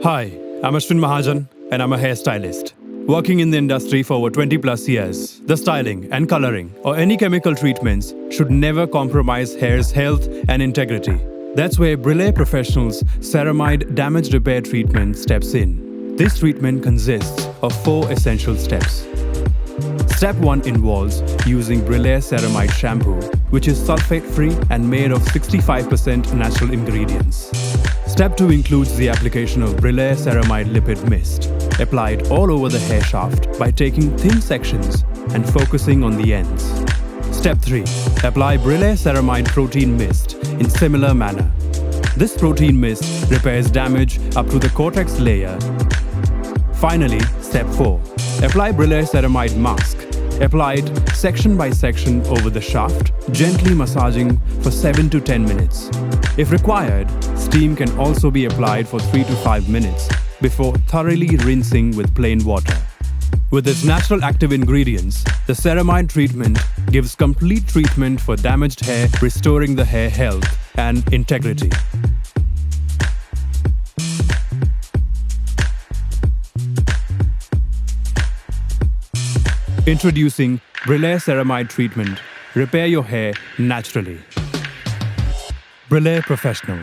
Hi, I'm Ashwin Mahajan and I'm a hairstylist. Working in the industry for over 20 plus years, the styling and coloring or any chemical treatments should never compromise hair's health and integrity. That's where Brillare Professional's Ceramide Damage Repair Treatment steps in. This treatment consists of 4 essential steps. Step 1 involves using Brillare Ceramide shampoo, which is sulfate-free and made of 65% natural ingredients. Step 2 includes the application of Brillare Ceramide Lipid Mist, applied all over the hair shaft by taking thin sections and focusing on the ends. Step 3. Apply Brillare Ceramide Protein Mist in similar manner. This protein mist repairs damage up to the cortex layer. Finally, Step 4. Apply Brillare Ceramide Mask, applied section by section over the shaft, gently massaging for 7 to 10 minutes. If required, steam can also be applied for 3 to 5 minutes before thoroughly rinsing with plain water. With its natural active ingredients, the ceramide treatment gives complete treatment for damaged hair, restoring the hair health and integrity. Introducing Brillare Ceramide Treatment. Repair your hair naturally. Brillare Professional.